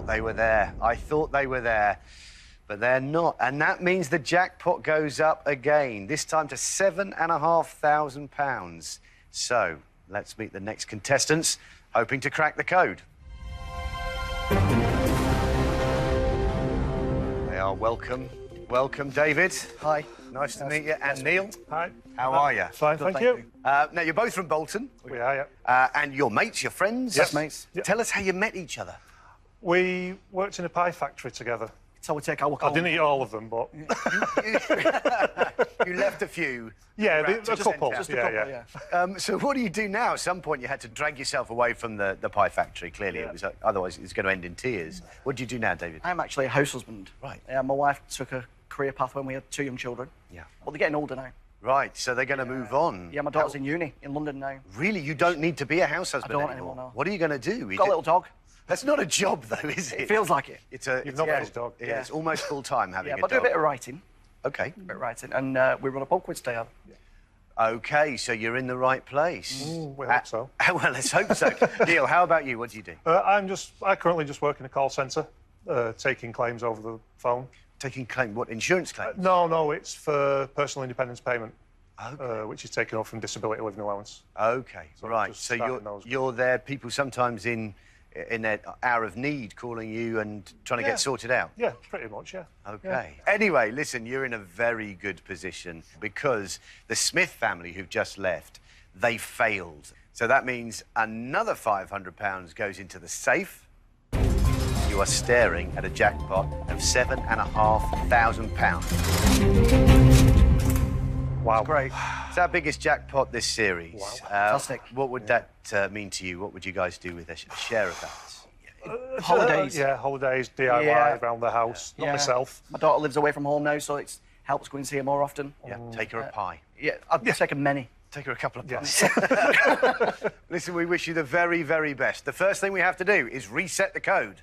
thought they were there. I thought they were there. But they're not. And that means the jackpot goes up again, this time to £7,500. So, let's meet the next contestants, hoping to crack the code. They are welcome. Welcome, David. Hi. Nice to meet you. And Neil. Hi. How are you? Fine, thank you. Now, you're both from Bolton. We are, yeah. And you're mates, you're friends? Yes, mates. Yep. Tell us how you met each other. We worked in a pie factory together. So we take our work I didn't eat all of them, but... You left a few. Yeah, around a to couple. send out. Yeah. So what do you do now? At some point, you had to drag yourself away from the pie factory. Clearly, Yeah. it was otherwise it's going to end in tears. What do you do now, David? I'm actually a house husband. Right. Yeah, my wife took a career path when we had 2 young children. Yeah. But they're getting older now. Right. So they're going to move on. Yeah, my daughter's in uni in London now. Really, you don't need to be a house husband don't anymore. anymore, no. What are you going to do? Got a little dog. That's not a job, though, is it? It feels like it. It's a. You've not got his dog. Yeah, it's almost full time having Yeah, a but I do dog. a bit of writing. Okay. A bit of writing. And we run a pub quiz day. Okay, so you're in the right place. We hope so. Well, let's hope so. Neil, how about you? What do you do? I currently just work in a call centre, taking claims over the phone. Taking claim, what, insurance claims? No, it's for personal independence payment, Okay. which is taken off from disability living allowance. Okay, So right. just So starting those. you're there, people sometimes in their hour of need calling you and trying to get sorted out? Yeah, pretty much, yeah. Okay. Anyway, listen, you're in a very good position because the Smith family who've just left, they failed. So that means another £500 goes into the safe. You are staring at a jackpot of £7,500. Wow. Great. It's our biggest jackpot this series. Wow. Fantastic. What would that mean to you? What would you guys do with a share of that? Holidays. Yeah, holidays, DIY Yeah. around the house. Not Yeah. myself. My daughter lives away from home now, so it helps go and see her more often. Yeah, take her a pie. Yeah, I'd take her many. Take her a couple of Yes. pies. Listen, we wish you the very, very best. The first thing we have to do is reset the code.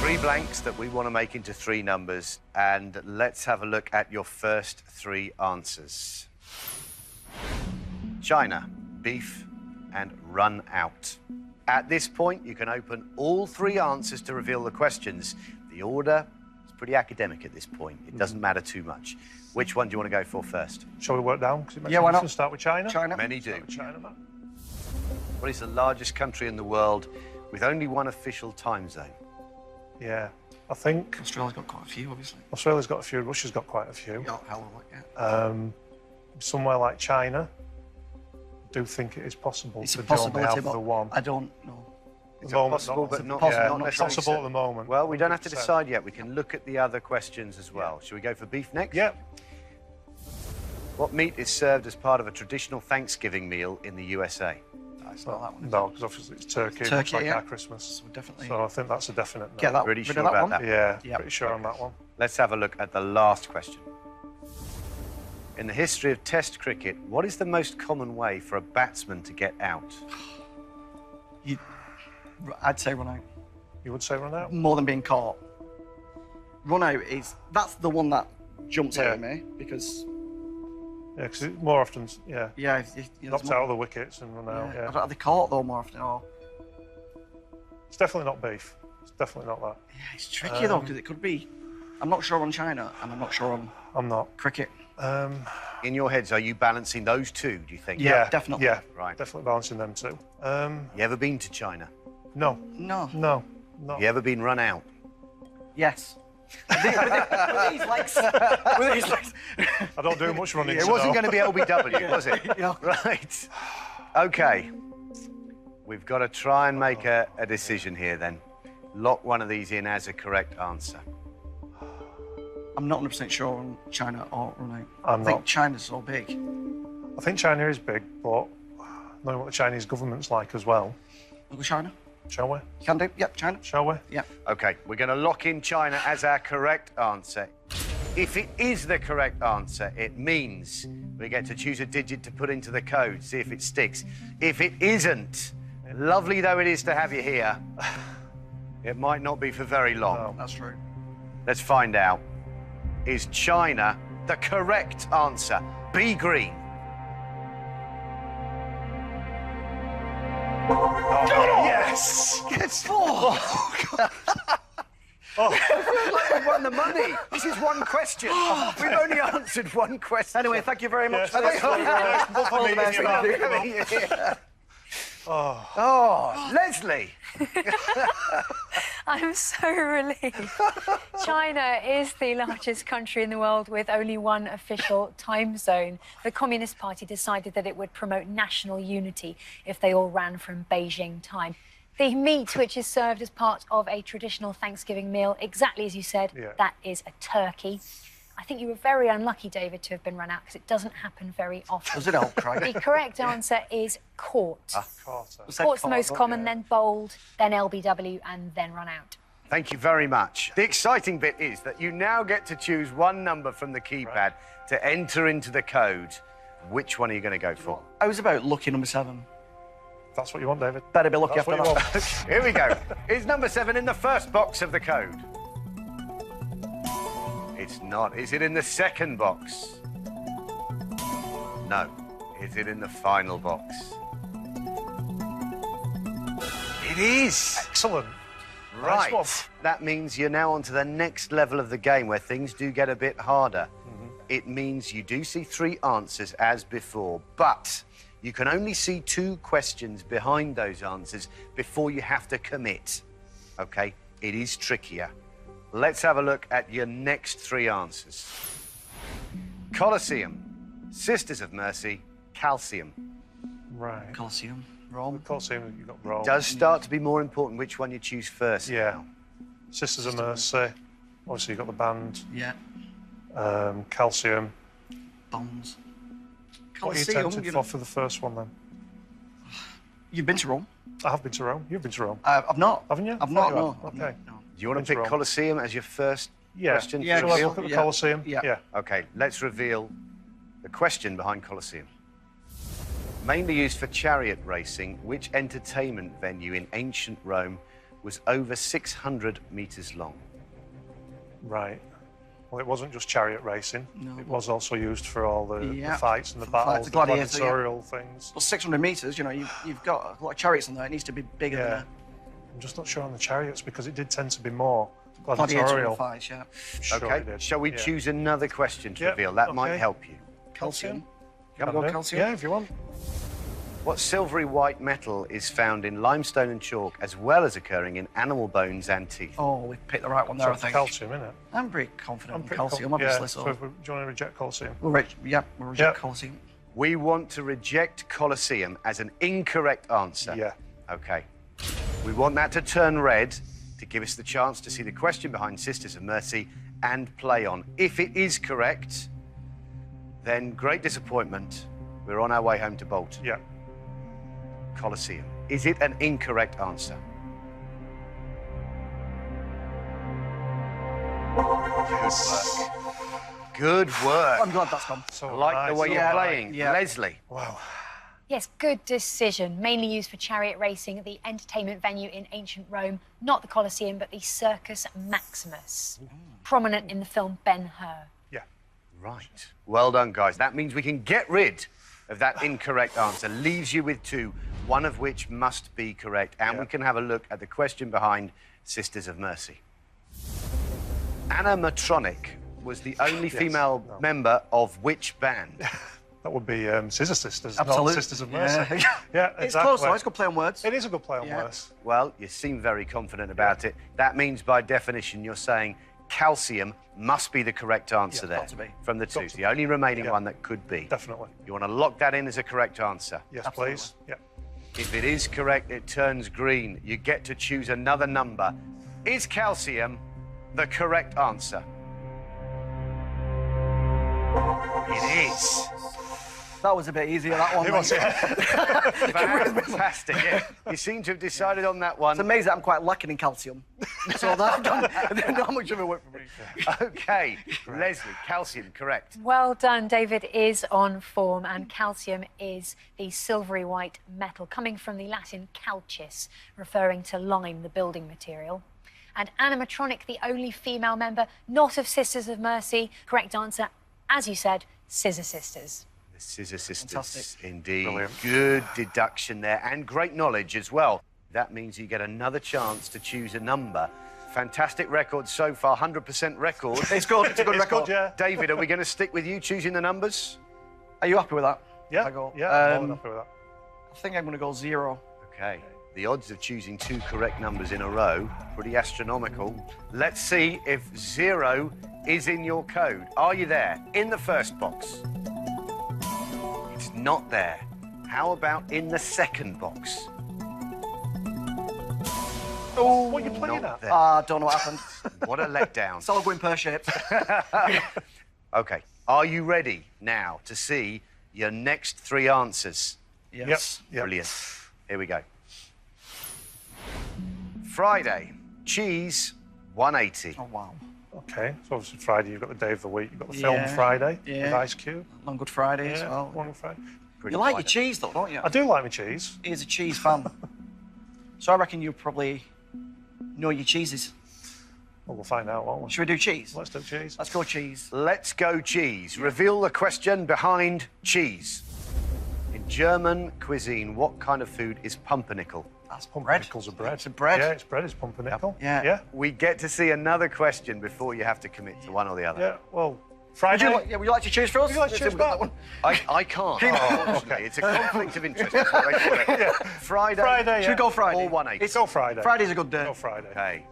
3 blanks that we want to make into 3 numbers, and let's have a look at your first 3 answers. China, beef, and run out. At this point, you can open all 3 answers to reveal the questions. The order is pretty academic at this point. It doesn't matter too much. Which one do you want to go for first? Shall we work down? 'Cause it makes Yeah, why sense not? to start with China. China. Many do. Start with China, man. What is the largest country in the world with only one official time zone? Yeah, I think Australia's got quite a few, obviously. Australia's got a few, Russia's got quite a few. Yeah, hell of a lot, yeah. Somewhere like China, I do think it is possible It's to a only possibility, have but the one. I don't know. It's the moment, possible, not- but not, possible, yeah, not not necessarily possible at certain. the moment. Well, we don't have to 100%. decide yet. We can look at the other questions as well. Shall we go for beef next? Yeah. What meat is served as part of a traditional Thanksgiving meal in the USA? It's not that one. No, because obviously it's turkey, Turkey, much like yeah. our Christmas. So definitely So I think that's a definite no. get that. Pretty rid sure of that about one. that. Yeah, Yeah. pretty sure on that one. Let's have a look at the last question. In the history of Test cricket, what is the most common way for a batsman to get out? I'd say run out. You would say run out? More than being caught. Run out that's the one that jumps out Yeah. at me because Yeah, because more often, yeah, yeah, knocked out of the wickets and run out. Yeah. Yeah, Are they caught though more often? Or it's definitely not beef. It's definitely not that. yeah, it's tricky though because it could be. I'm not sure on China and I'm not sure on I'm not. cricket. In your heads, are you balancing those two, do you think? Yeah, definitely. Yeah, Right. definitely balancing them too. You ever been to China? No, No. no, no. You ever been run out? Yes. with these legs. With these legs. I don't do much running. It so wasn't no. going to be LBW, was it? Yeah. Right. OK. We've got to try and make a decision here, then. Lock one of these in as a correct answer. I'm not 100% sure on China or run out. I'm I think not. China's so big. I think China is big, but knowing what the Chinese government's like as well, Look at China. shall we? You can do. Yep, China. Shall we? Yep. OK, we're going to lock in China as our correct answer. If it is the correct answer, it means we get to choose a digit to put into the code, see if it sticks. If it isn't, lovely though it is to have you here, it might not be for very long. No. That's true. Let's find out. Is China the correct answer? Be green. No. Yes! Yes! We've won the money. This is one question. We've only answered one question. Anyway, thank you very much. Yes. All the best. Yeah. Oh, Leslie. I'm so relieved. China is the largest country in the world with only one official time zone. The Communist Party decided that it would promote national unity if they all ran from Beijing time. The meat, which is served as part of a traditional Thanksgiving meal, exactly as you said, that is a turkey. I think you were very unlucky, David, to have been run out because it doesn't happen very often. Does it help, Craig? The correct answer is quart. Quarter. Quart's the most common, then bold, then LBW, and then run out. Thank you very much. The exciting bit is that you now get to choose one number from the keypad to enter into the code. Which one are you going to go for? I was about lucky number 7. That's what you want, David. Better be lucky That's after what you that. want. Here we go. Is number 7 in the first box of the code? It's not. Is it in the second box? No. Is it in the final box? It is. Excellent. Right. Nice one. That means you're now on to the next level of the game where things do get a bit harder. It means you do see 3 answers as before, but you can only see 2 questions behind those answers before you have to commit. OK? It is trickier. Let's have a look at your next 3 answers. Colosseum, Sisters of Mercy, Calcium. Right. Colosseum, Rome. Colosseum, you've got Rome. Does start to be more important which one you choose first. Yeah. now. Sisters of Mercy. Obviously, you've got the band. Yeah. Calcium. Bombs. What are you Colosseum, tempted you know. for the first one, then? You've been to Rome? I have been to Rome. You've been to Rome. I've not. Haven't you? I've I not, thought you no. had. I've Okay. not, no. Do you want Been to to pick Rome. Colosseum as your first Yeah. question? Yeah, to Shall I reveal? look at the Yeah. Colosseum? Yeah. OK, let's reveal the question behind Colosseum. Mainly used for chariot racing, which entertainment venue in ancient Rome was over 600 metres long? Right. Well, it wasn't just chariot racing. No. It was also used for all the Yeah. fights and the For fights, battles, the the gladiators, yeah. gladiatorial things. Well, 600 metres, you know, you've got a lot of chariots on there. It needs to be bigger than Yeah. that. I'm just not sure on the chariots because it did tend to be more Gladiatorial gladiatorial. fights, yeah. Sure OK, it did. shall we Yeah. choose another question to Yep, reveal? That might okay. help you. Calcium. Can we Can go do. calcium? Yeah, if you want. What silvery white metal is found in limestone and chalk, as well as occurring in animal bones and teeth? Oh, we picked the right one there, I So think. calcium, innit? I'm pretty confident in pretty calcium, yeah, obviously. so So if do you want to reject calcium? we'll reject Yep. calcium. We want to reject Colosseum as an incorrect answer. Yeah. OK. We want that to turn red to give us the chance to see the question behind Sisters of Mercy and play on. If it is correct, then great disappointment. We're on our way home to Bolton. Yeah. Colosseum. Is it an incorrect answer? Good work. I'm glad that's gone. So I like the nice. way you're Yeah, playing. yeah. Leslie. Wow. Yes, good decision. Mainly used for chariot racing at the entertainment venue in ancient Rome, not the Colosseum, but the Circus Maximus, prominent in the film Ben-Hur. Yeah. Right. Well done, guys. That means we can get rid of that incorrect answer. Leaves you with 2, one of which must be correct. And we can have a look at the question behind Sisters of Mercy. Anna Matronic was the only female member of which band? That would be Scissor Sisters, Absolutely. not Sisters of Mercy. Yeah. Yeah, It's exactly. close, though. It's a good play on words. It is a good play on Yeah. words. Well, you seem very confident about it. That means, by definition, you're saying calcium must be the correct answer Yeah, there got to be. from the 2. Got to The only remaining Yeah. one that could be. Definitely. You want to lock that in as a correct answer? Yes, Absolutely. please. Yeah. If it is correct, it turns green. You get to choose another number. Is calcium the correct answer? It is. That was a bit easier, that one. It was, mate. yeah. Fantastic. Yeah. You seem to have decided on that one. It's amazing that I'm quite lacking in calcium. So that not much of a work for me. OK. Leslie, calcium, correct. Well done. David is on form, and calcium is the silvery white metal, coming from the Latin calcis, referring to lime, the building material. And Anna Matronic, the only female member, not of Sisters of Mercy. Correct answer, as you said, Scissor Sisters. The Scissor Sisters, Fantastic. indeed. Brilliant. Good deduction there, and great knowledge as well. That means you get another chance to choose a number. Fantastic record so far, 100% record. It's good. It's a good record. yeah. David, are we going to stick with you choosing the numbers? Are you happy with that? Yeah, I go. yeah, I'm more than happy with that. I think I'm going to go 0. Okay. The odds of choosing 2 correct numbers in a row, pretty astronomical. Let's see if 0 is in your code. Are you there? In the first box. It's not there. How about in the second box? Oh, what are you playing Not at? there. I don't know what happened. What a letdown. It's all going pear-shaped. Okay. Are you ready now to see your next 3 answers? Yes. Yep. Brilliant. Here we go. Friday, cheese, 180. Oh, wow. Okay, so obviously Friday, you've got the day of the week. You've got the film Yeah, Friday with yeah. Ice Cube. Long Good Friday as Yeah, well. one on Friday. Pretty You like your quiet. cheese, though, don't you? I do like my cheese. He's a cheese fan. So I reckon you probably know your cheeses. Well, we'll find out, won't we? Should we do cheese? Let's do cheese. Let's go cheese. Let's go cheese. Reveal the question behind cheese. In German cuisine, what kind of food is pumpernickel? That's Pumpernickel's a bread. It's a bread. Yeah, it's bread. It's pumpernickel. Yeah. Yeah. We get to see another question before you have to commit to one or the other. Yeah. Well, Would Friday. would you like to choose for us? Would you like to choose We've got back? that one. I can't, unfortunately. okay. It's a conflict of interest. That's what they call it. Friday, Friday, Should we go Friday? or 180. It's Go Friday. Friday's a good day. Go Friday. Okay.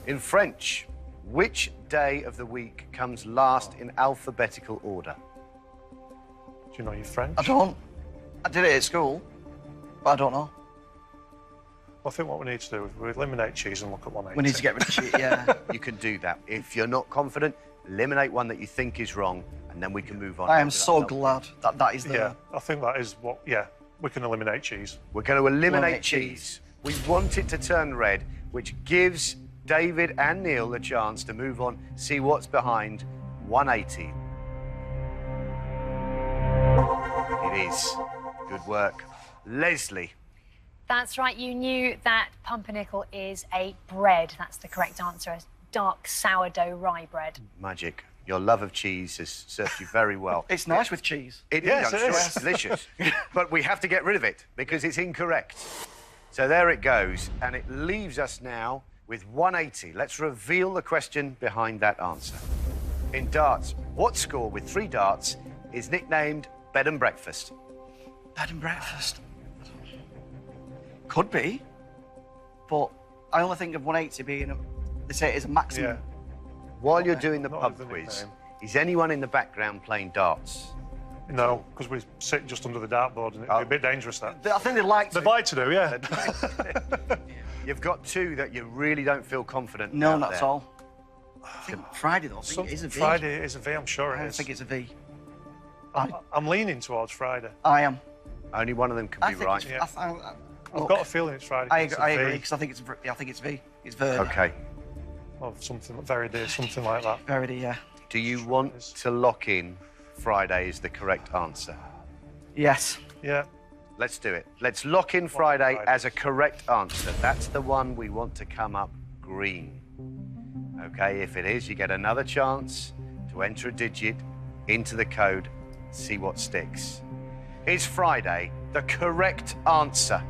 In French, which day of the week comes last in alphabetical order? Do you know your French? I don't. I did it at school, but I don't know. I think what we need to do is we eliminate cheese and look at 180. We need to get rid of cheese, yeah. You can do that. If you're not confident, eliminate one that you think is wrong, and then we can move on. I am After that, so no. glad that that is there. Yeah, I think that is what. Yeah, we can eliminate cheese. We're going to eliminate Eliminate cheese. We want it to turn red, which gives David and Neil the chance to move on, see what's behind 180. It is. Good work. Leslie. That's right, you knew that pumpernickel is a bread. That's the correct answer, a dark sourdough rye bread. Magic. Your love of cheese has served you very well. It's nice with cheese. It Yes, is, it I'm sure is. it's delicious. But we have to get rid of it because it's incorrect. So there it goes, and it leaves us now with 180. Let's reveal the question behind that answer. In darts, what score with 3 darts is nicknamed bed and breakfast? Bed and breakfast. Could be, but I only think of 180 being, they say it is a maximum. Yeah. While you're doing the Not pub as the quiz, nickname. is anyone in the background playing darts? No, because we sit just under the dartboard and it'd be a bit dangerous. That. I think they like to. They'd like to do, yeah. You've got 2 that you really don't feel confident No, about not there. at all. I think Friday, though, I think Some- it is a V. Friday is a V, I'm sure I it is. think it's a V. I'm leaning towards Friday. I am. Only one of them can I be think right. it's, Yeah. I've look, got a feeling it's Friday. I It's a agree, V because I think it's, I think it's V. It's Verdi. Okay. Or something, Verdi, something like that. Verdi, yeah. Do you want to lock in Friday is the correct answer? Yes. Yeah. Let's do it. Let's lock in Friday Friday. as a correct answer. That's the one we want to come up green. Okay, if it is, you get another chance to enter a digit into the code, see what sticks. Is Friday the correct answer?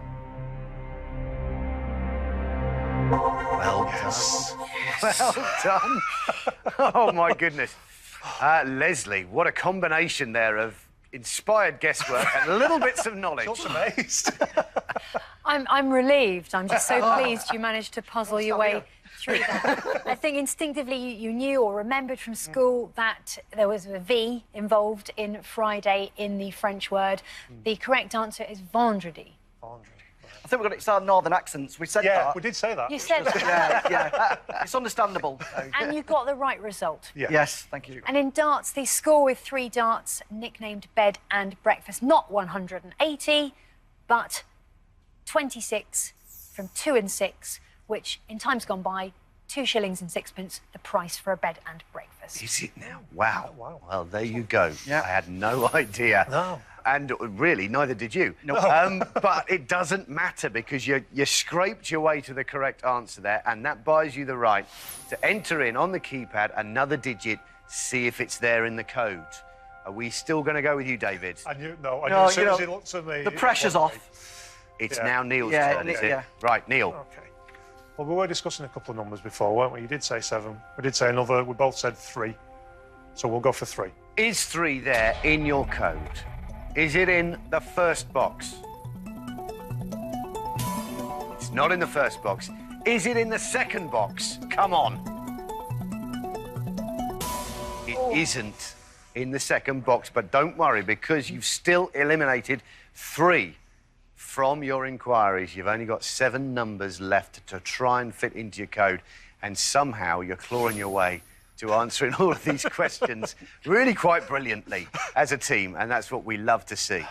Well done. Well done. Oh, my goodness. Leslie, what a combination there of inspired guesswork and little bits of knowledge. Just amazed. I'm relieved. I'm just so pleased you managed to puzzle your way through that. I think instinctively you knew or remembered from school that there was a V involved in Friday in the French word. The correct answer is vendredi. I think we've got it started northern accents. We said Yeah, that. we did say that. You said that, Yeah. It's understandable. and you got the right result. Yeah. Yes, thank you. And in darts, the score with 3 darts, nicknamed bed and breakfast, not 180, but 26 from 2 and 6, which in times gone by, 2 shillings and 6pence, the price for a bed and breakfast. Is it now? Wow. Wow. Well, there you go. Yeah. I had no idea. No. And really, neither did you. No. But it doesn't matter because you scraped your way to the correct answer there, and that buys you the right to enter in on the keypad another digit, see if it's there in the code. Are we still going to go with you, David? I knew, no, I No, knew as soon you as know, he looked at me. The pressure's off. It's Yeah. now Neil's Yeah, turn, is it? yeah. Right, Neil. Okay. Well, we were discussing a couple of numbers before, weren't we? You did say 7. We did say another. We both said 3. So we'll go for 3. Is 3 there in your code? Is it in the first box? It's not in the first box. Is it in the second box? Come on. It isn't in the second box, but don't worry, because you've still eliminated 3 from your inquiries. You've only got 7 numbers left to try and fit into your code, and somehow you're clawing your way to answering all of these questions really quite brilliantly as a team, and that's what we love to see.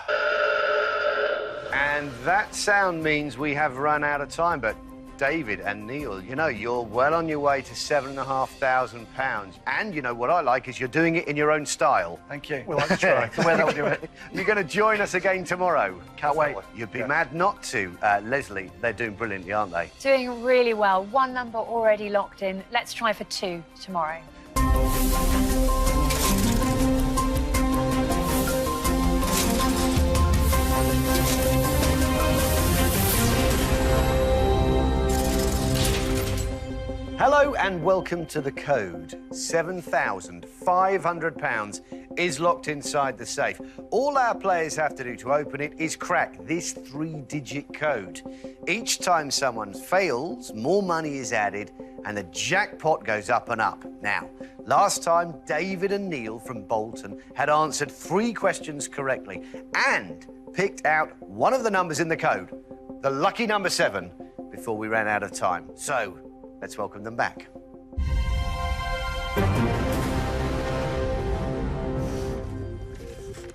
And that sound means we have run out of time, but David and Neil, you know, you're well on your way to £7,500. And you know what I like is you're doing it in your own style. Thank you. We like to try. The way that we do it. You're going to join us again tomorrow. Can't wait. You'd be mad not to. Leslie, they're doing brilliantly, aren't they? Doing really well. 1 number already locked in. Let's try for 2 tomorrow. Hello and welcome to the code. £7,500 is locked inside the safe. All our players have to do to open it is crack this 3-digit code. Each time someone fails, more money is added and the jackpot goes up and up. Now, last time, David and Neil from Bolton had answered 3 questions correctly and picked out one of the numbers in the code, the lucky number 7, before we ran out of time. So, let's welcome them back.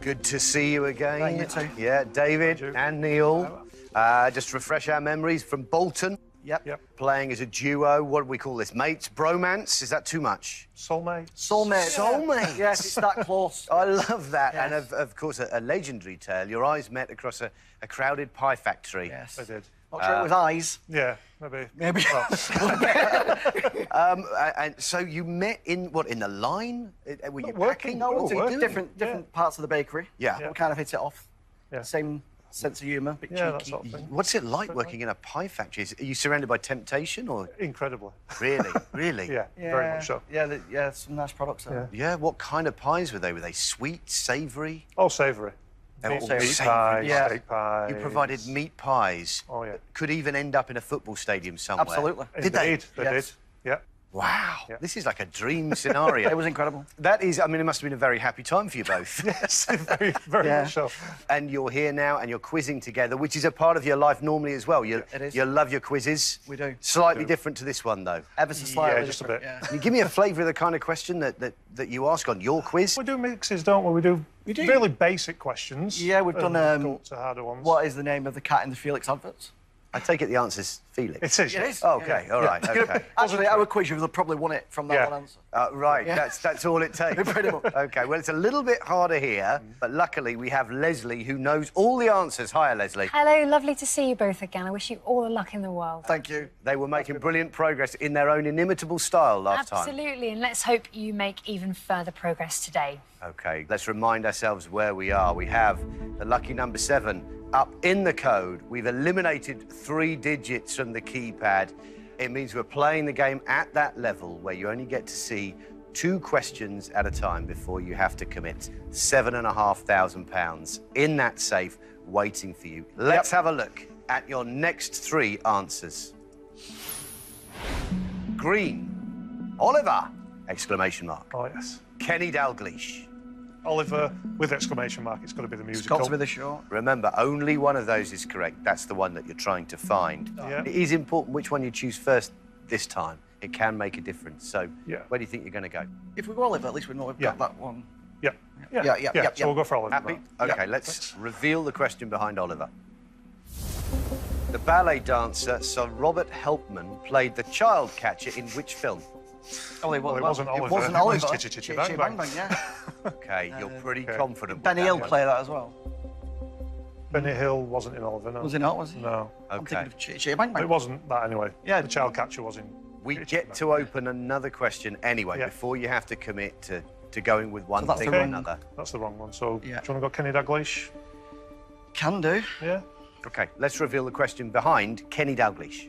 Good to see you again. Thank you too. Yeah, David and Neil. Just to refresh our memories from Bolton. Yep. Playing as a duo. What do we call this? Mates? Bromance? Is that too much? Soulmate. Soulmate. Soulmate. Yes, it's that close. I love that. Yes. And of course, a legendary tale. Your eyes met across a crowded pie factory. Yes. They did. Not sure it was eyes. Yeah, maybe. Maybe. And so you met in the line? Were you Working. packing? No, What it's were you doing? different parts of the bakery. Yeah. We kind of hit it off. Yeah. Same sense of humour, bit Yeah, that cheeky. sort of thing. What's it like working in a pie factory? Are you surrounded by temptation or Incredibly. really? Really? Yeah, very much so. Yeah, some nice products there. Yeah. Yeah, what kind of pies were they? Were they sweet, savoury? All savoury. They were all savoury. Meat savoury. pie, Yeah. steak pie. You provided meat pies. Oh, yeah. That could even end up in a football stadium somewhere. Absolutely. Did they? Indeed, they Yes. did. Yeah. Wow. Yeah. This is like a dream scenario. It was incredible. That is, I mean, it must have been a very happy time for you both. Yes, very, very Yeah. much so. And you're here now and you're quizzing together, which is a part of your life normally as well. You It is. You love your quizzes. We do. Slightly different to this one, though. Ever so slightly. Yeah, just a different, bit. Yeah. Can you give me a flavour of the kind of question that you ask on your quiz? We do mixes, don't we? We do really basic questions. Yeah, we've done, and go up to harder ones. What is the name of the cat in the Felix adverts? I take it the answer's Felix. It is. It is. Oh, okay, all right, okay. Actually, I would quiz you, would have probably won it from that Yeah. one answer. Right, Yeah. that's all it takes. Pretty much. Okay, well, it's a little bit harder here, but luckily we have Leslie, who knows all the answers. Hiya, Leslie. Hello, lovely to see you both again. I wish you all the luck in the world. Thank you. They were making brilliant progress in their own inimitable style last time. Absolutely, and let's hope you make even further progress today. Okay, let's remind ourselves where we are. We have the lucky number 7 up in the code. We've eliminated 3 digits from the keypad. It means we're playing the game at that level where you only get to see 2 questions at a time before you have to commit. £7,500 in that safe waiting for you. Let's have a look at your next 3 answers. Green. Oliver! Exclamation mark. Oh, yes. Kenny Dalglish. Oliver with exclamation mark. It's got to be the musical. Got to be the short. Remember, only one of those is correct. That's the one that you're trying to find. Yeah. It is important which one you choose first this time. It can make a difference. So, Yeah. where do you think you're going to go? If we go Oliver, at least we know we've got that one. Yeah. Yeah. So we'll go for Oliver. Happy? now. Okay, let's reveal the question behind Oliver. The ballet dancer Sir Robert Helpman played the child catcher in which film? Oh, it wasn't Oliver. It wasn't It was Oliver. Chitty Chitty Chitty Bang Bang. Bang, yeah. Okay, you're pretty okay. confident. with Benny that Hill one. play that as well. Benny Hill wasn't in Oliver, no. Was he not, was he? No. I'm Okay. thinking of Chitty Chitty Bang Bang. It wasn't that anyway. Yeah. The child catcher was in. We Chitty get Chitty to open another question anyway Yeah. before you have to commit to going with one that's thing the or wrong- another. Bang. That's the wrong one. So, Yeah. do you want to go Kenny Dalglish? Can do. Yeah. OK, let's reveal the question behind Kenny Dalglish.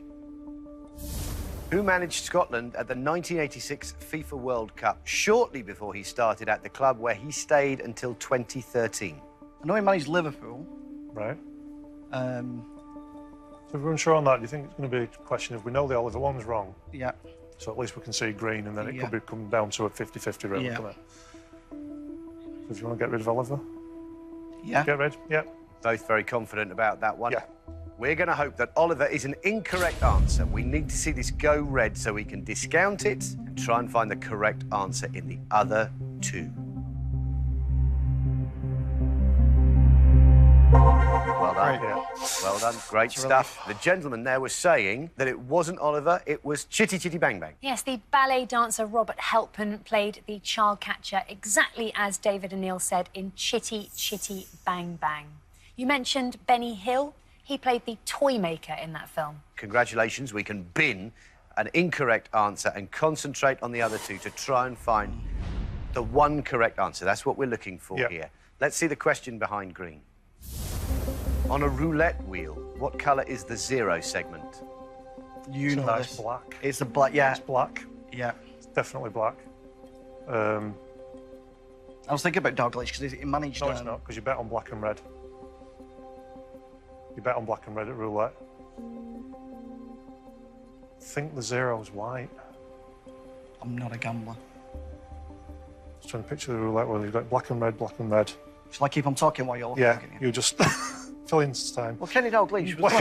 Who managed Scotland at the 1986 FIFA World Cup shortly before he started at the club where he stayed until 2013? I know he managed Liverpool. Right. So if we're unsure on that, do you think it's going to be a question if we know the Oliver one's wrong? Yeah. So at least we can see green, and then it Yeah. could come down to a 50-50 really, Yeah. couldn't it? So if you want to get rid of Oliver, Yeah. get rid. Yeah. Both very confident about that one. Yeah. We're going to hope that Oliver is an incorrect answer. We need to see this go red so we can discount it and try and find the correct answer in the other two. Well done. Yeah. Well done. Great stuff. The gentleman there was saying that it wasn't Oliver, it was Chitty Chitty Bang Bang. Yes, the ballet dancer Robert Helpman played the child catcher exactly as David and Neil said in Chitty Chitty Bang Bang. You mentioned Benny Hill. He played the toy maker in that film. Congratulations, we can bin an incorrect answer and concentrate on the other two to try and find the one correct answer. That's what we're looking for Yeah. here. Let's see the question behind green. On a roulette wheel, what colour is the zero segment? You It's know nice this. black. It's the black. Yeah. It's black. Yeah. It's definitely black. I was thinking about Dalglish because he managed. No, it's not, because you bet on black and red. You bet on black and red at roulette. I think the zero's white. I'm not a gambler. Just trying to picture the roulette wheel. You've got black and red, black and red. Shall I keep on talking while you're Yeah, looking? you just fill in time. Well, Kenny Dalglish was.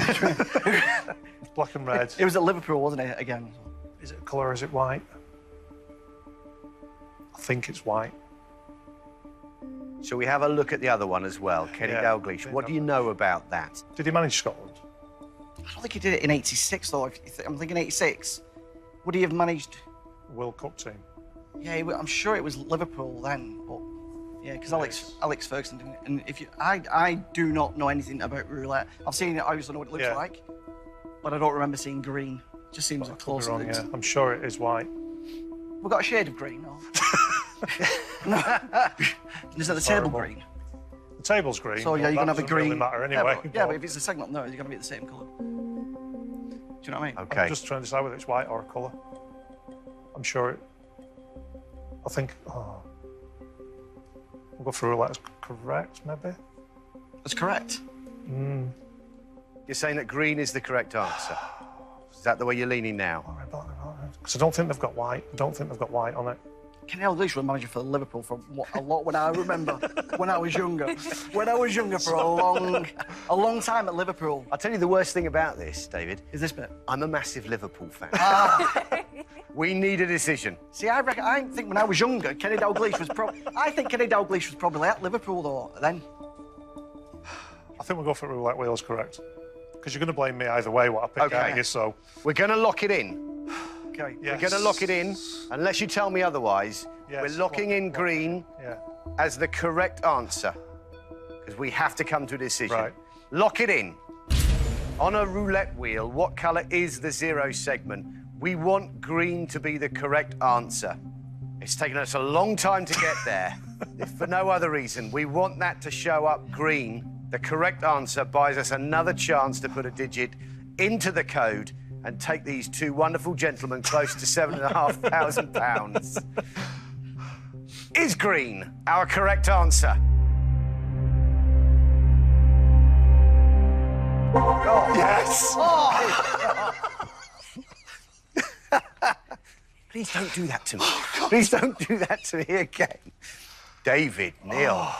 Black and red. It was at Liverpool, wasn't it? Again. Is it colour or is it white? I think it's white. Shall we have a look at the other one as well? Kenny Yeah. Dalglish, what do you know about that? Did he manage Scotland? I don't think he did it in '86 though. I'm thinking '86. Would he have managed? World Cup team. Yeah, I'm sure it was Liverpool then. But yeah, because Alex Ferguson didn't. And if you, I do not know anything about roulette. I've seen it. I used to know what it looks Yeah. like, but I don't remember seeing green. It just seems I could be close. wrong, yeah. I'm sure it is white. We've got a shade of green. No. No. Is that the table horrible. green? The table's green. So yeah, but you're gonna that have a doesn't green. really matter Yeah, anyway. but if it's a segment, no, you're gonna be the same colour. Do you know what I mean? Okay. I'm just trying to decide whether it's white or a colour. I'm sure it. I think. Oh. We'll go for roulette as correct, maybe. That's correct. You're saying that green is the correct answer. Is that the way you're leaning now? Because I don't think they've got white. I don't think they've got white on it. Kenny Dalglish was manager for Liverpool for a lot when I remember when I was younger. When I was younger for a long time at Liverpool. I'll tell you the worst thing about this, David. Is this bit? I'm a massive Liverpool fan. We need a decision. See, I think when I was younger, Kenny Dalglish was probably. I think Kenny Dalglish was probably at Liverpool though. Then. I think we'll go for roulette wheels correct. Because you're going to blame me either way what I pick Okay. out of you, so. We're going to lock it in. Okay. Yeah. We're going to lock it in, unless you tell me otherwise. Yes, We're locking in green Yeah. as the correct answer, because we have to come to a decision. Right. Lock it in. On a roulette wheel, what colour is the zero segment? We want green to be the correct answer. It's taken us a long time to get there. If for no other reason, we want that to show up green. The correct answer buys us another chance to put a digit into the code and take these two wonderful gentlemen close to £7,500. Is green our correct answer? Yes! Please don't do that to me. Please don't do that to me again. David, Neil,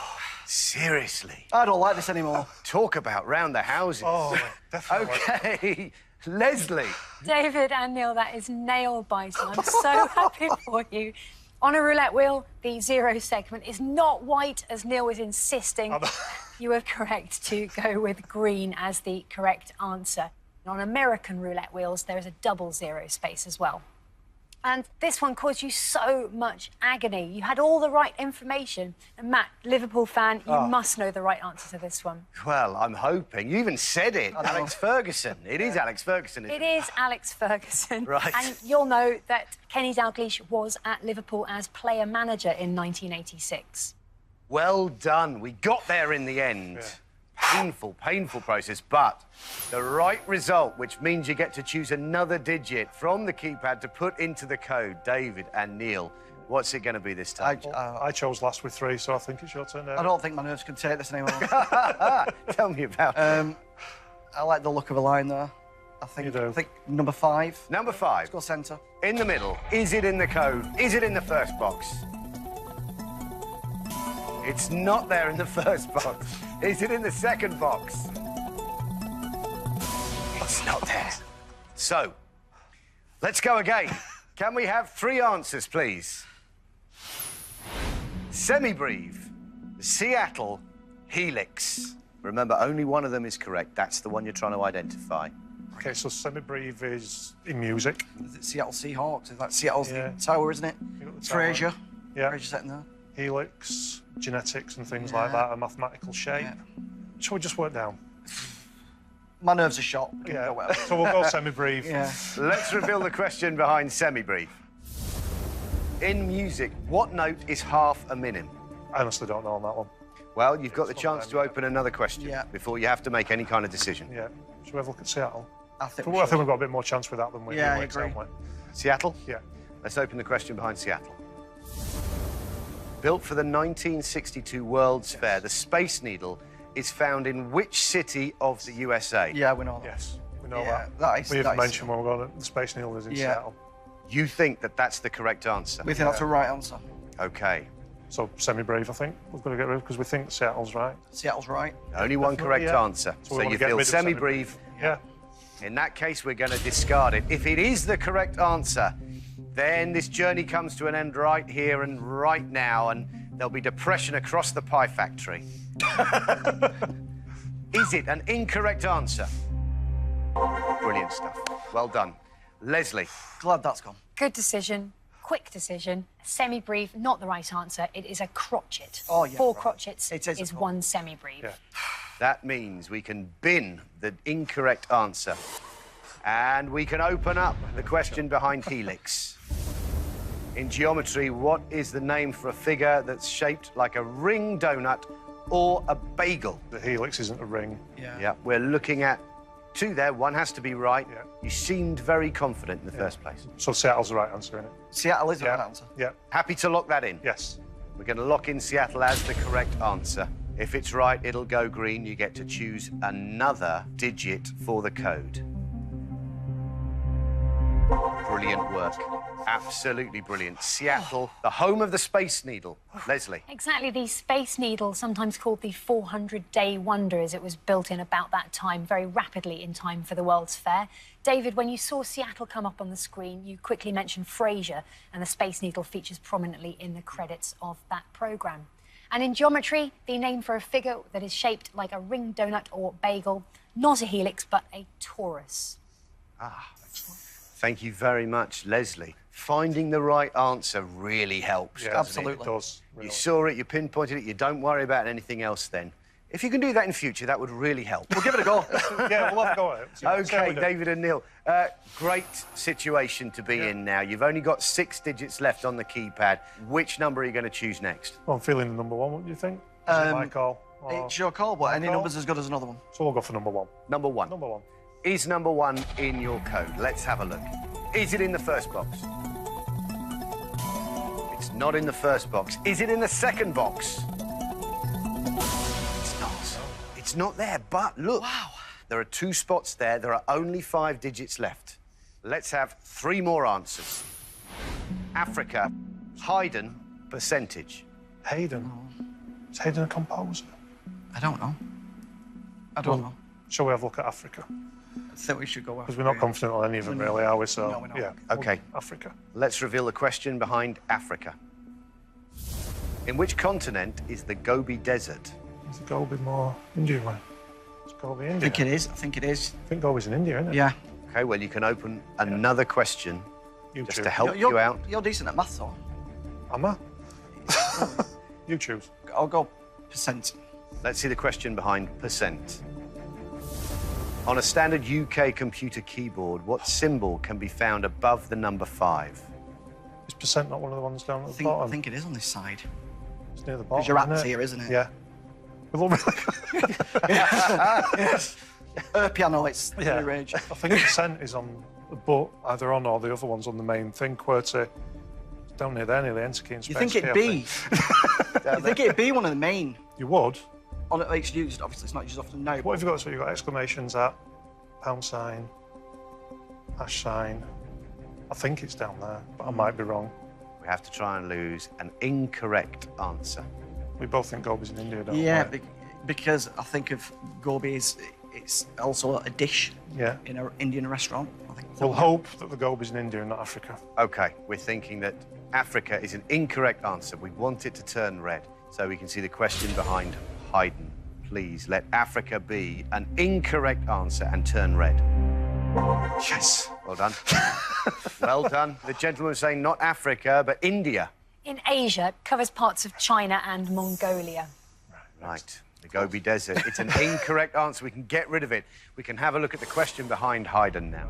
seriously. I don't like this anymore. Talk about round the houses. Oh, definitely. Okay, Leslie. David and Neil, that is nail biting. I'm so happy for you. On a roulette wheel, the zero segment is not white, as Neil was insisting. You were correct to go with green as the correct answer. On American roulette wheels, there is a double zero space as well. And this one caused you so much agony. You had all the right information. And Matt, Liverpool fan, you must know the right answer to this one. Well, I'm hoping. You even said it. Alex Ferguson. It is Alex Ferguson, isn't It is Alex Ferguson. Right. And you'll know that Kenny Dalglish was at Liverpool as player-manager in 1986. Well done. We got there in the end. Painful, painful process, but the right result, which means you get to choose another digit from the keypad to put into the code. David and Neil, what's it going to be this time? I chose last with 3, so I think it's your turn now. I don't think my nerves can take this anymore. Tell me about it. I like the look of a line there. You do. I think number 5. Number 5. Let's go centre. In the middle. Is it in the code? Is it in the first box? It's not there in the first box. Is it in the second box? It's not there. So, let's go again. Can we have 3 answers, please? Semibreve, Seattle, Helix. Remember, only one of them is correct. That's the one you're trying to identify. OK, so Semibreve is in music. Is it Seattle Seahawks? Is that Seattle's Yeah. tower, isn't it? You got the tower. Fraser. Yeah. Fraser sitting there. Helix, genetics and things Yeah. like that, a mathematical shape. Yeah. Shall we just work down? My nerves are shot. Yeah. Go well. So we'll go Semibreve. Yeah. Let's reveal the question behind Semibreve. In music, what note is half a minim? I honestly don't know on that one. Well, you've got the It's chance not to open another question Yeah. before you have to make any kind of decision. Yeah. Should we have a look at Seattle? I think I think we've got a bit more chance with that than we do Yeah, I Helix, agree. haven't Seattle? we? Yeah. Let's open the question behind Seattle. Built for the 1962 World's Fair, the Space Needle is found in which city of the USA? Yeah, we know that. Yes, we know Yeah, that. that is- we that even is- mentioned when we were going to the Space Needle is in Yeah. Seattle. You think that that's the correct answer? We think that's the right answer. OK. So Semibreve, I think, we've got to get rid of because we think Seattle's right. Seattle's right. Only one correct Yeah. answer. we So want you to get feel rid of Semibreve. Yeah. In that case, we're going to discard it. If it is the correct answer, then this journey comes to an end right here and right now, and there'll be depression across the pie factory. Is it an incorrect answer? Brilliant stuff. Well done. Leslie. Glad that's gone. Good decision. Quick decision. Semi-brief, not the right answer. It is a crotchet. Oh, yeah, 4 right. crotchets It is a is crotchet. 1 semi-brief. Yeah. That means we can bin the incorrect answer. And we can open up the question behind Helix. In geometry, what is the name for a figure that's shaped like a ring donut or a bagel? The Helix isn't a ring. Yeah, we're looking at 2 there. 1 has to be right. Yeah. You seemed very confident in the first place. So Seattle's the right answer, isn't it? Seattle is the Yeah. right answer. Yeah. Happy to lock that in? Yes. We're going to lock in Seattle as the correct answer. If it's right, it'll go green. You get to choose another digit for the code. Brilliant work. Absolutely brilliant. Seattle, the home of the Space Needle. Leslie. Exactly, the Space Needle, sometimes called the 400-day wonder, as it was built in about that time, very rapidly in time for the World's Fair. David, when you saw Seattle come up on the screen, you quickly mentioned Fraser, and the Space Needle features prominently in the credits of that programme. And in geometry, the name for a figure that is shaped like a ring donut or bagel, not a helix, but a torus. Thank you very much, Leslie. Finding the right answer really helps, Yeah, doesn't absolutely. It does. it? You Really. saw it, you pinpointed it, you don't worry about anything else then. If you can do that in future, that would really help. We'll give it a go. Yeah, we'll have a go at it. See how OK, we do. David and Neil, great situation to be in now. You've only got 6 digits left on the keypad. Which number are you going to choose next? Well, I'm feeling the number 1, what do you think? Is it my call? Or- It's your call, but any call? number's as good as another one. So we'll go for number 1. Number 1. Number 1. Is number 1 in your code? Let's have a look. Is it in the first box? It's not in the first box. Is it in the second box? It's not. It's not there, but look. Wow. There are 2 spots there. There are only 5 digits left. Let's have 3 more answers. Africa, Haydn, percentage. Haydn. Is Haydn a composer? I don't know. I don't know. Shall we have a look at Africa? I think we should go Because we're not confident on any of them, really, are we? So, No, we're not. yeah. OK. Africa. Let's reveal the question behind Africa. In which continent is the Gobi Desert? Is the Gobi more Indian way? It's Gobi India. I think it is. I think it is. I think Gobi's in India, isn't it? Yeah. OK, well, you can open another question You just choose. to help You're- you out. You're decent at maths, though. Am I? You choose. I'll go percent. Let's see the question behind percent. On a standard UK computer keyboard, what symbol can be found above the number 5? Is percent not one of the ones down at the I bottom? think it is on this side. It's near the bottom. your isn't app's it? here, isn't it? Yeah. We look really Yes. Piano, it's Yeah. the range. I think percent is on the boat, either on or the other one's on the main thing. QWERTY, down near there, near the enter key in You space think it'd key, I be? think. You think it'd be one of the main? You would? On it, it's used. Obviously, it's not used often now. What have you got? So you've got exclamations at, pound sign, hash sign. I think it's down there, but I might be wrong. We have to try and lose an incorrect answer. We both think Gobi's in India, don't Yeah, we? because I think of gobi as it's also a dish Yeah. in an Indian restaurant. I think. We'll hope that the Gobi's in India and not Africa. Okay, we're thinking that Africa is an incorrect answer. We want it to turn red so we can see the question behind Haydn. Please let Africa be an incorrect answer and turn red. Yes. Well done. Well done. The gentleman was saying not Africa, but India. In Asia, covers parts of China and Mongolia. Right. The Gobi Desert. It's an incorrect answer. We can get rid of it. We can have a look at the question behind Haydn now.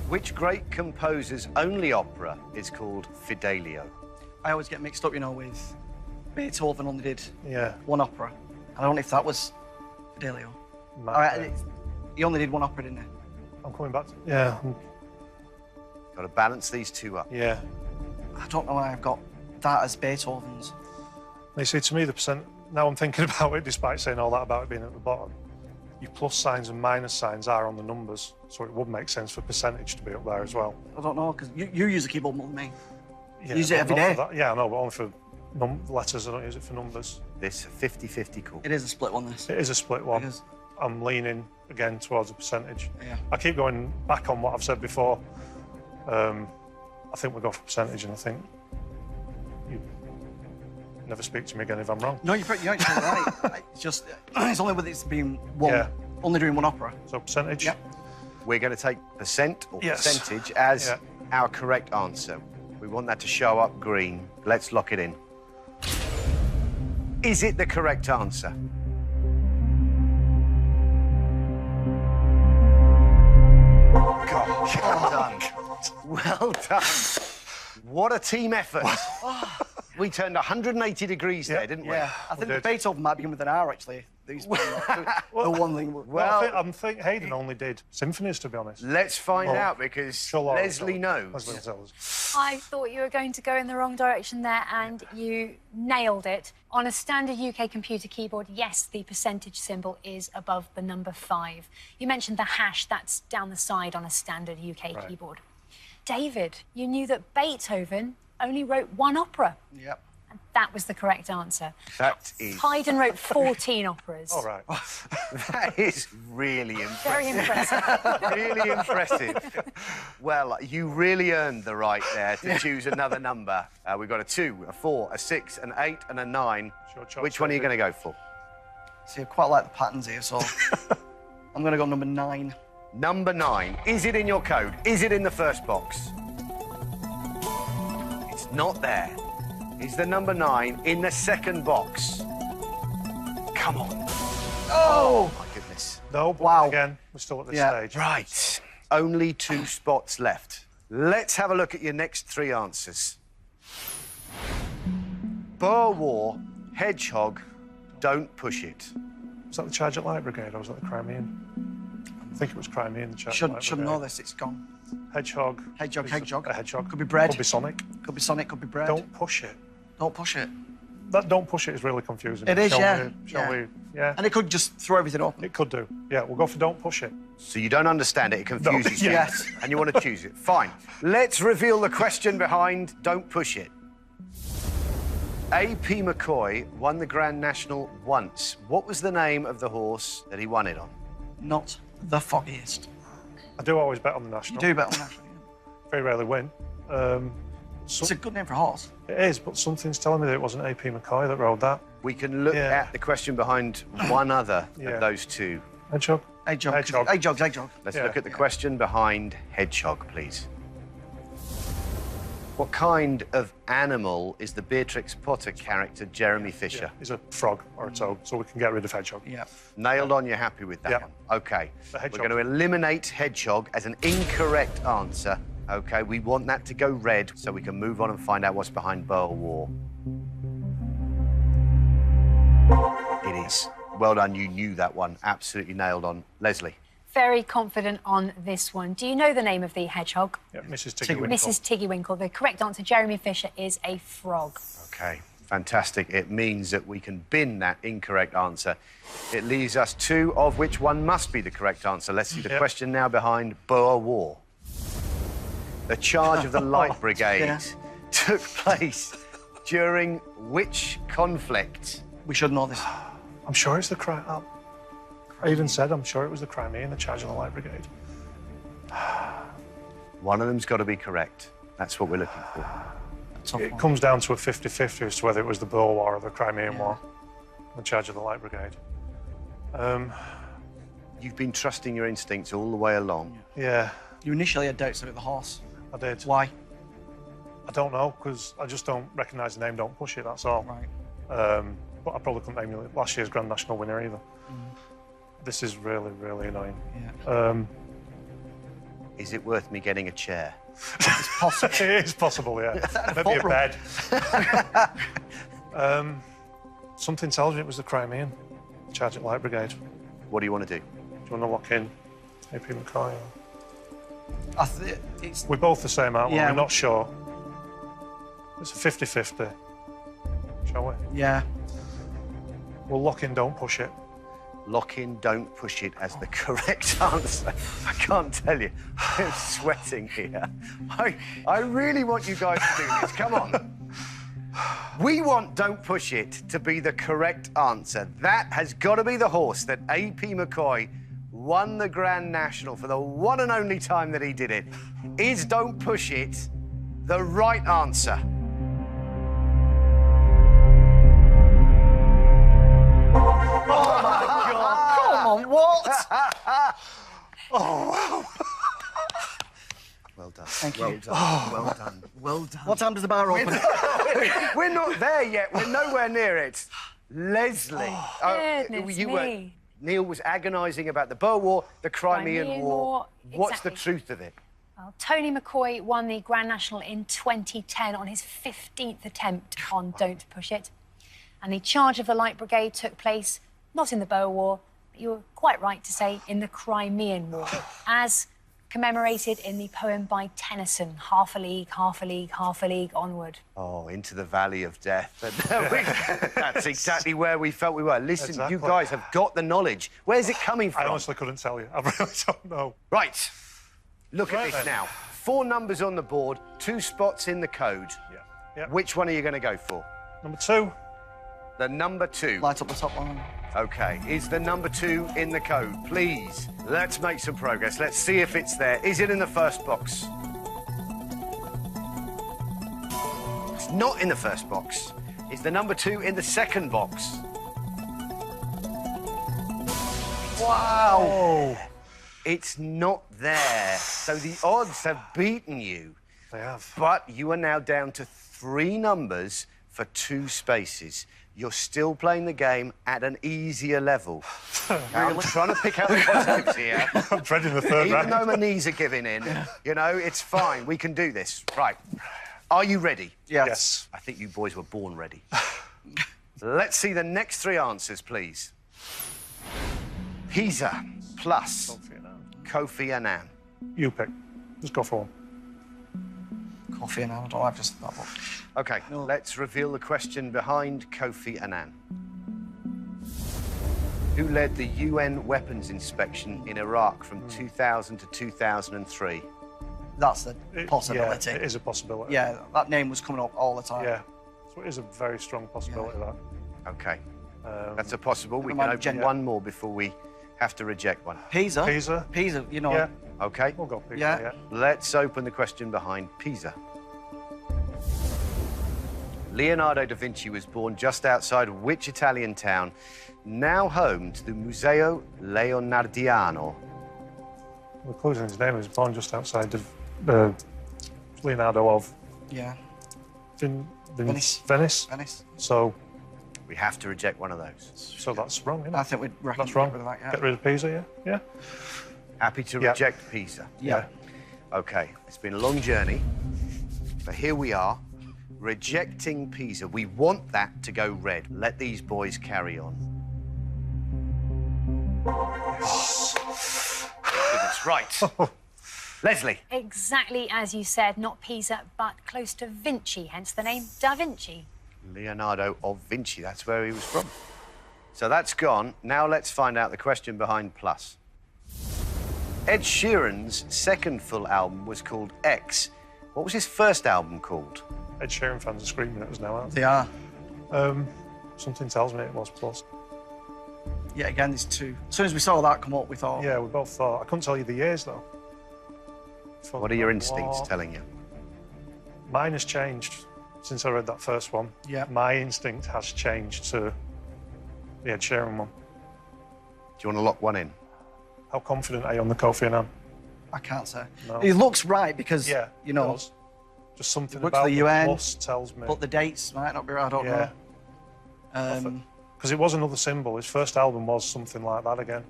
Which great composer's only opera is called Fidelio? I always get mixed up, you know, with Beethoven only did Yeah. one opera. I don't know if that was Fidelio. Might All right, be. he only did one opera, didn't he? I'm coming back to... Yeah. Got to balance these two up. Yeah. I don't know why I've got that as Beethoven's. You see, to me, the percent... Now I'm thinking about it, despite saying all that about it being at the bottom. Your plus signs and minus signs are on the numbers, so it would make sense for percentage to be up there as well. I don't know, because you use a keyboard more than me. Yeah, Use it not- every not day. for that. Yeah, I know, but only for letters. I don't use it for numbers. This 50-50 call. It is a split one, this. It is a split one. It is. I'm leaning, again, towards a percentage. Yeah. I keep going back on what I've said before. I think we'll go for percentage, and I think you never speak to me again if I'm wrong. No, you're actually right. It's just, it's only with it's being one, Yeah. only doing one opera. So percentage? Yep. We're going to take percent or Yes. percentage as Yeah. our correct answer. We want that to show up green. Let's lock it in. Is it the correct answer? God, well done. Well done. What a team effort. We turned 180 degrees there, didn't we? Yeah, I think did. Beethoven might begin with an R, actually. These the one thing. Well, I think Haydn only did symphonies, to be honest. Let's find Well, out because Sure, Laura will Leslie tell us. knows. Leslie will tell us. I thought you were going to go in the wrong direction there, and you nailed it. On a standard UK computer keyboard, yes, the percentage symbol is above the number 5. You mentioned the hash, that's down the side on a standard UK Right. keyboard. David, you knew that Beethoven only wrote one opera, Yep. and that was the correct answer. That is, Haydn wrote 14 operas. All right. that is really impressive. Very impressive. Really impressive. Well, you really earned the right there to choose another number. We've got a 2, a 4, a 6, an 8, and a 9. Sure, choice, Which one are you David. going to go for? See, I quite like the patterns here, so I'm going to go number 9. Number 9. Is it in your code? Is it in the first box? It's not there. Is the number 9 in the second box? Come on. Oh, my goodness. No, but Wow. again, we're still at this Yeah. stage. Right. Only 2 spots left. Let's have a look at your next 3 answers. Boer War, Hedgehog, Don't Push It. Was that the charge at Light Brigade or was that the Crimean? I think it was Crimean, the charge at Should Light know Brigade. this, it's gone. Hedgehog. Hedgehog, is hedgehog. A hedgehog. Could be bread. Could be Sonic. Could be Sonic, could be bread. Don't push it. Don't push it. That don't push it is really confusing. It is, Shall yeah. we- Shall Yeah. we? Yeah. And it could just throw everything open. It could do. Yeah, we'll go for don't push it. So you don't understand it, it confuses you. Yes. And you want to choose it. Fine. Let's reveal the question behind Don't Push It. A.P. McCoy won the Grand National once. What was the name of the horse that he won it on? Not the foggiest. I do always bet on the You national. do better than that. Very rarely win. It's a good name for a horse. It is, but something's telling me that it wasn't A.P. McCoy that rode that. We can look Yeah. at the question behind one other Yeah. of those 2. Hedgehog. Hedgehog. Hedgehog. Hedgehog. Let's Yeah. look at the question behind Hedgehog, please. What kind of animal is the Beatrix Potter character Jeremy Fisher? He's a frog or a toad, so we can get rid of hedgehog. Yeah. Nailed on, you're happy with that Yeah. one? OK. The We're hedgehog. going to eliminate Hedgehog as an incorrect answer. OK, we want that to go red so we can move on and find out what's behind Boer War. means. Well done, you knew that one. Absolutely nailed on. Leslie. Very confident on this one. Do you know the name of the hedgehog? Yeah, Mrs. Tiggy-Winkle. Mrs. Tiggy-Winkle. The correct answer, Jeremy Fisher, is a frog. Okay, fantastic. It means that we can bin that incorrect answer. It leaves us two, of which one must be the correct answer. Let's see the question now behind Boer War. The charge of the Light Brigade took place during which conflict? We should know this. I'm sure it's the Crimea. I even said I'm sure it was the Crimea in the charge of the Light Brigade. One of them's got to be correct. That's what we're looking for. It comes down to a 50-50 as to whether it was the Boer War or the Crimean War, the charge of the Light Brigade. You've been trusting your instincts all the way along. Yeah, You initially had doubts about the horse. I did. Why? I don't know, because I just don't recognise the name, don't push it, that's all. Right. But I probably couldn't name last year's Grand National winner either. This is really, really annoying. Yeah. Is it worth me getting a chair? It's possible. It is possible, yeah. Maybe a bed. Something tells me it was the Crimean charge at Light Brigade. Do What do you want to do? you want to lock in AP McCoy? It's We're both the same, aren't we? Yeah. We're not sure. It's a 50-50. Shall we? yeah. We'll lock in, don't push it. Lock in, don't push it as the correct answer. I can't tell you. I'm sweating here. I really want you guys to do this. Come on. We want don't push it to be the correct answer. That has got to be the horse that AP McCoy won the Grand National for the one and only time that he did it. Is don't push it the right answer? Come on, what? Well done. Thank you. Well done. Well done. Well done. What time does the bar open? We're not there yet. We're nowhere near it. Leslie. Goodness you were. me. Neil was agonising about the Boer War, the Crimean Crimean War. War, What's the exactly. truth of it? Well, Tony McCoy won the Grand National in 2010 on his 15th attempt on Don't Push It. And the charge of the Light Brigade took place not in the Boer War, but you were quite right to say in the Crimean War, as commemorated in the poem by Tennyson, half a league, half a league, half a league onward. Oh, into the valley of death. That's exactly where we felt we were. Listen, you Exactly. guys have got the knowledge. Where's it coming I from? honestly couldn't tell you. I really don't know. Right. Look at Right this then. now. 4 numbers on the board, 2 spots in the code. Yeah. Which one are you going to go for? Number 2. The number 2. Light up the top one. OK, is the number 2 in the code? Please, let's make some progress. Let's see if it's there. Is it in the first box? It's not in the first box. Is the number 2 in the second box? Wow! Oh, It's not there. So the odds have beaten you. they have. But you are now down to 3 numbers for 2 spaces. You're still playing the game at an easier level. I'm trying to pick out the positives here. I'm dreading the third Even round. though my knees are giving in, you know, it's fine. We can do this. Right. Are you ready? Yes. I think you boys were born ready. Let's see the next 3 answers, please. Pisa plus Kofi Annan. You pick. Just go for one. Coffee and I don't have just that one. OK, let's reveal the question behind Kofi Annan. Who led the UN weapons inspection in Iraq from 2000 to 2003? That's the possibility. Yeah, it is a possibility. Yeah, that name was coming up all the time. Yeah. So it is a very strong possibility, that. OK, that's a possible. We Never can mind open gender. one more before we have to reject one. Pisa. Pisa. Pisa, you know. Yeah. OK, We'll go Pisa, Yeah. yeah. let's open the question behind Pisa. Leonardo da Vinci was born just outside which Italian town, now home to the Museo Leonardiano? The clues in his name is born just outside of Leonardo of Yeah. Venice. Venice. So We have to reject one of those. so that's wrong, isn't it? I think we'd reckon That's wrong. Get rid of that, yeah. Get rid of Pisa, yeah? Yeah. Happy to Yeah. reject Pisa. Yeah. OK, it's been a long journey, but here we are, rejecting Pisa. We want that to go red. Let these boys carry on. Goodness, right. Leslie. Exactly as you said, not Pisa, but close to Vinci, hence the name Da Vinci. Leonardo of Vinci, that's where he was from. So that's gone. Now let's find out the question behind Plus. Ed Sheeran's second full album was called X. What was his first album called? Ed Sheeran fans are screaming at us now, aren't They are. they? Something tells me it was Plus. Yeah, again, there's two. As soon as we saw that come up, we thought... Yeah, we both thought. I couldn't tell you the years, though. What are your instincts telling you? Mine has changed since I read that first one. Yeah. My instinct has changed to the Ed Sheeran one. Do you want to lock one in? How confident are you on the Kofi Annan? I can't say. No. He looks right because, Yeah, you know, it does. Just something Look to about the the UN, plus tells me. but the dates might not be right, I don't Yeah. know. Because it was another symbol. His first album was something like that again.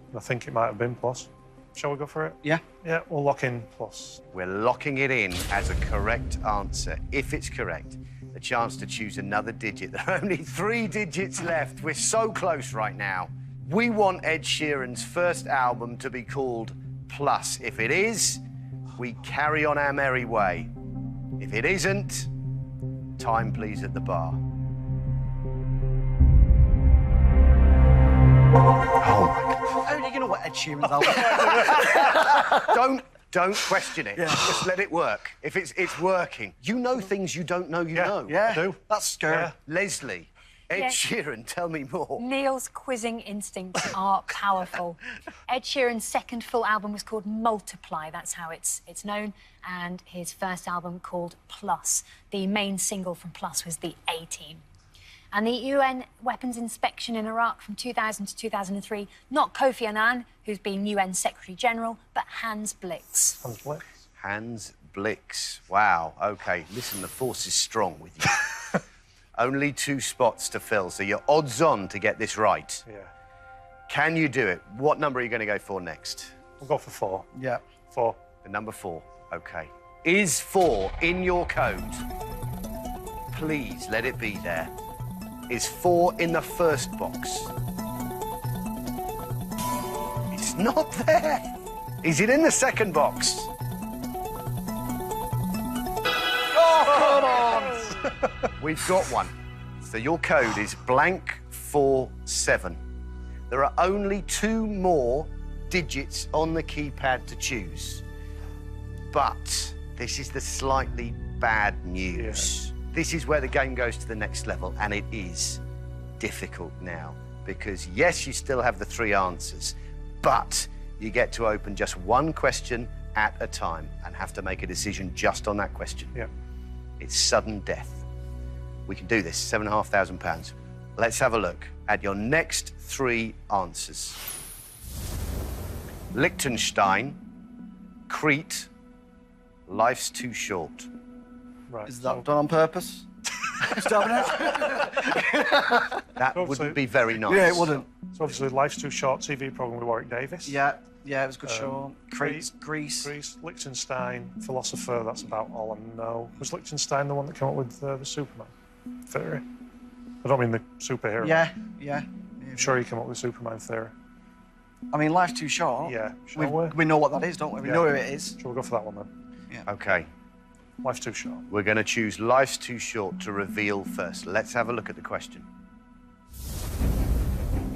And I think it might have been Plus. Shall we go for it? Yeah. Yeah, we'll lock in Plus. We're locking it in as a correct answer. If it's correct, the chance to choose another digit. There are only 3 digits left. We're so close right now. We want Ed Sheeran's first album to be called Plus. If it is, we carry on our merry way. If it isn't, time please at the bar. Oh my God. How do you know what Ed Sheeran's album? Don't question it. Yeah. Just let it work. If it's working. You know things you don't know you know. Yeah, I do. that's scary. Yeah. Leslie, Ed Yes. Sheeran, tell me more. Neil's quizzing instincts are powerful. Ed Sheeran's second full album was called Multiply, that's how it's known, and his first album called Plus. The main single from Plus was the A-Team. And the UN weapons inspection in Iraq from 2000 to 2003, not Kofi Annan, who's been UN Secretary General, but Hans Blix. Hans Blix. Hans Blix. Wow, OK. Listen, the force is strong with you. Only 2 spots to fill, so you're odds on to get this right. Yeah. Can you do it? What number are you going to go for next? We'll go for 4. Yeah. 4. The number 4. OK. Is 4 in your code? Please let it be there. Is 4 in the first box? It's not there. Is it in the second box? Oh, come on! We've got one. So your code is blank 47. There are only 2 more digits on the keypad to choose. But this is the slightly bad news. This is where the game goes to the next level, and it is difficult now. Because, yes, you still have the 3 answers, but you get to open just 1 question at a time and have to make a decision just on that question. Yeah. It's sudden death. We can do this, £7,500. Let's have a look at your next 3 answers. Liechtenstein, Crete, Life's Too Short. Right. Is that done on purpose? Stopping it? That Obviously- wouldn't be very nice. Yeah, it wouldn't. So obviously, Life's Too Short TV programme with Warwick Davis. Yeah, it was a good show. Greece. Greece, Liechtenstein, Philosopher, that's about all I know. Was Liechtenstein the one that came up with the Superman theory? I don't mean the superhero. Yeah. I'm sure he came up with Superman theory. I mean, life's too short. Yeah, shall we? We know what that is, don't we? We know who it is. Shall we go for that one then? OK, Life's Too Short. we're going to choose Life's Too Short to reveal first. Let's have a look at the question.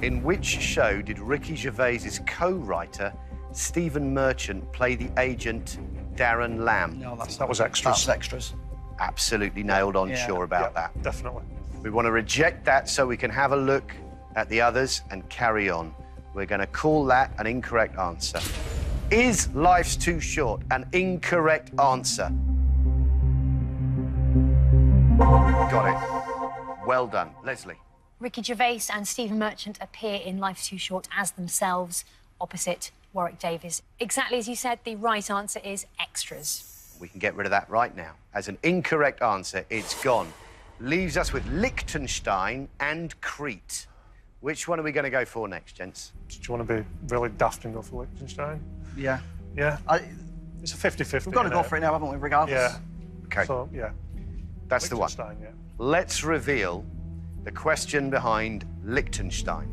In which show did Ricky Gervais's co-writer, Stephen Merchant, play the agent Darren Lamb? No, That was extras. That's extras. Absolutely nailed on, Yeah. sure about Yeah, that. definitely. We want to reject that so we can have a look at the others and carry on. We're going to call that an incorrect answer. Is Life's Too Short an incorrect answer? Got it. Well done. Leslie. Ricky Gervais and Stephen Merchant appear in Life's Too Short as themselves, opposite Warwick Davis. Exactly as you said, the right answer is extras. We can get rid of that right now. As an incorrect answer, it's gone. Leaves us with Liechtenstein and Crete. Which one are we going to go for next, gents? Do you want to be really daft and go for Liechtenstein? Yeah. Yeah. We've It's a 50-50. got to go for it now, haven't we, regardless? Yeah. OK, So, yeah. that's the one. Liechtenstein, yeah. Let's reveal the question behind Liechtenstein.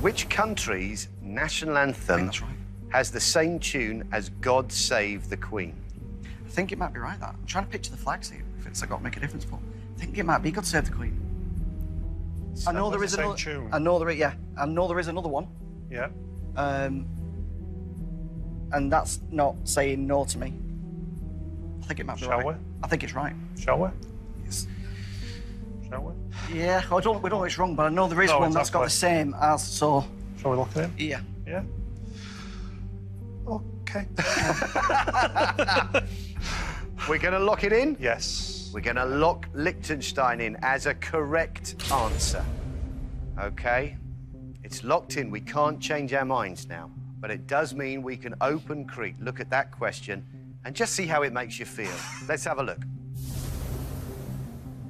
Which country's national anthem that's right. has the same tune as God Save the Queen? I think it might be right, that. I'm trying to picture the flags here, if it's got to make a difference, but I think it might be God Save the Queen. I know there That's is the same another... tune. I know there is, yeah. I know there is another one. Yeah. And that's not saying no to me. I think it might be Shall right. we? I think it's right. Shall we? Yes. Shall we? Yeah, we don't know it's wrong, but I know there is No, one that's got the exactly. same as, so... Shall we look at him? Yeah. Yeah. Okay. We're going to lock it in? Yes. We're going to lock Liechtenstein in as a correct answer. OK? It's locked in. We can't change our minds now. But it does mean we can open Crete, look at that question, and just see how it makes you feel. Let's have a look.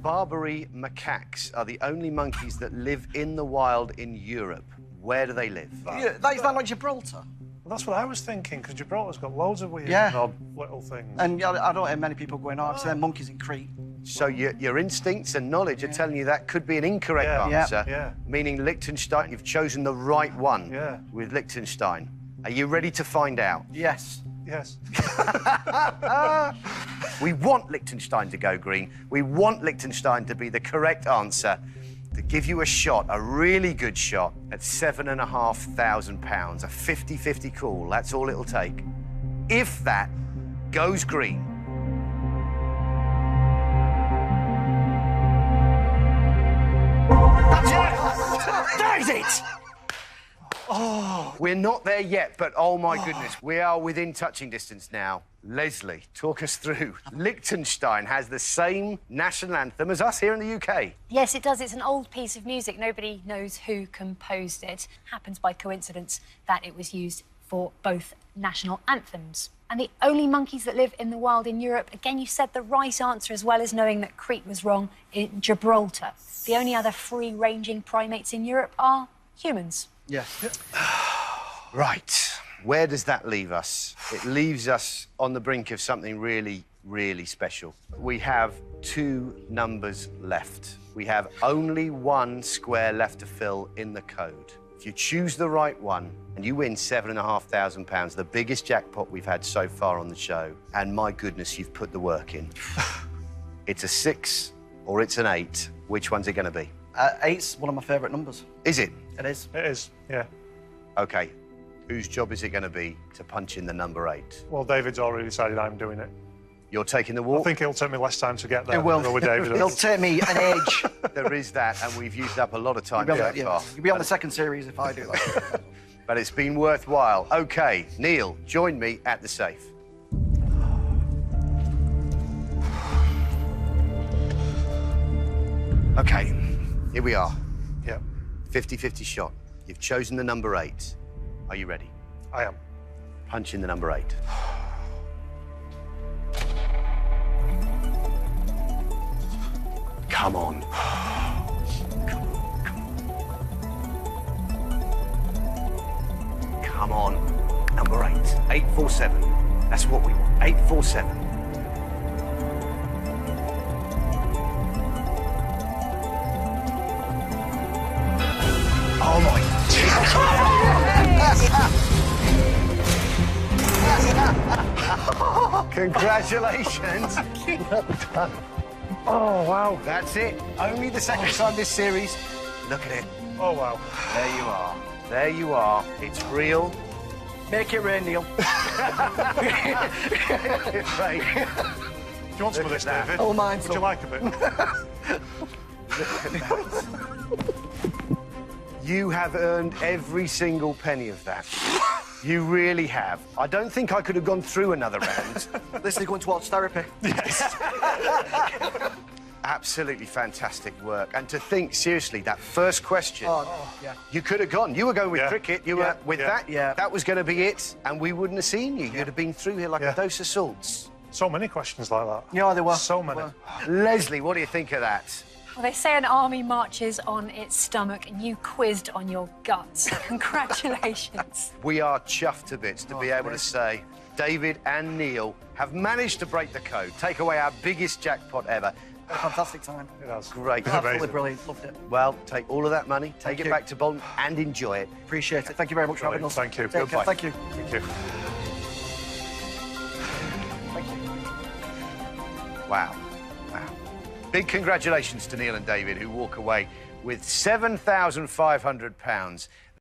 Barbary macaques are the only monkeys that live in the wild in Europe. Where do they live? Yeah, is that like Gibraltar? Well, that's what I was thinking, because Gibraltar's got loads of weird Yeah. and odd little things. And I don't hear many people going, oh, I've seen monkeys in Crete. So your instincts and knowledge are telling you that could be an incorrect Yeah. answer, Yeah. meaning Liechtenstein, you've chosen the right one Yeah. with Liechtenstein. Are you ready to find out? Yes. Yes. We want Liechtenstein to go green. We want Liechtenstein to be the correct answer, to give you a shot, a really good shot, at £7,500. A 50-50 call, that's all it'll take. If that goes green, that is it! Oh, we're not there yet, but oh my goodness, we are within touching distance now. Leslie, talk us through. Liechtenstein has the same national anthem as us here in the UK. Yes, it does. It's an old piece of music. Nobody knows who composed it. Happens by coincidence that it was used for both national anthems. And the only monkeys that live in the wild in Europe, again, you said the right answer as well as knowing that Crete was wrong, in Gibraltar. The only other free-ranging primates in Europe are humans. Yes. Right. Where does that leave us? It leaves us on the brink of something really, really special. We have 2 numbers left. We have only 1 square left to fill in the code. If you choose the right one and you win £7,500, the biggest jackpot we've had so far on the show, and my goodness, you've put the work in. It's a 6 or it's an 8. Which one's it going to be? 8's one of my favourite numbers. Is it? It is. It is, yeah. OK. Whose job is it going to be to punch in the number 8? Well, David's already decided I'm doing it. You're taking the I walk? think it'll take me less time to get there. It will. than with David. It'll take me an age. There is that, and we've used up a lot of time You'll so be, far. you'll be on the second series if I do that. But it's been worthwhile. OK, Neil, join me at the safe. OK, here we are. Yeah, 50-50 shot. You've chosen the number 8. Are you ready? I am. Punch in the number 8. Come on. Come on. Number 8. 847. That's what we want. 847. Oh my. Congratulations. Well done. Oh, wow. That's it. Only the second time this series. Look at it. Oh, wow. There you are. There you are. It's real. Make it rain, Neil. It's right. Do you want some of this, Look at that. David? All mine, Would son. you like a bit? You have earned every single penny of that. You really have. I don't think I could have gone through another round. This is going towards therapy. Absolutely fantastic work. And to think, seriously, that first question, Yeah. you could have gone. You were going with Yeah. cricket. You were with Yeah. that. Yeah. That was going to be it. And we wouldn't have seen you. You'd have been through here like Yeah. a dose of salts. So many questions like that. Yeah, there were. So many. Leslie, what do you think of that? Well, they say an army marches on its stomach, and you quizzed on your guts. Congratulations. We are chuffed to bits to be able to say David and Neil have managed to break the code, take away our biggest jackpot ever. A fantastic time. It has. Great. Absolutely Amazing. brilliant. Loved it. Well, take all of that money, take Thank it you. back to Bolton and enjoy it. Appreciate it. Thank you very much for having us. Thank you. Take care. Goodbye. Thank you. Thank you. Thank you. Wow. Wow. Big congratulations to Neil and David, who walk away with £7,500.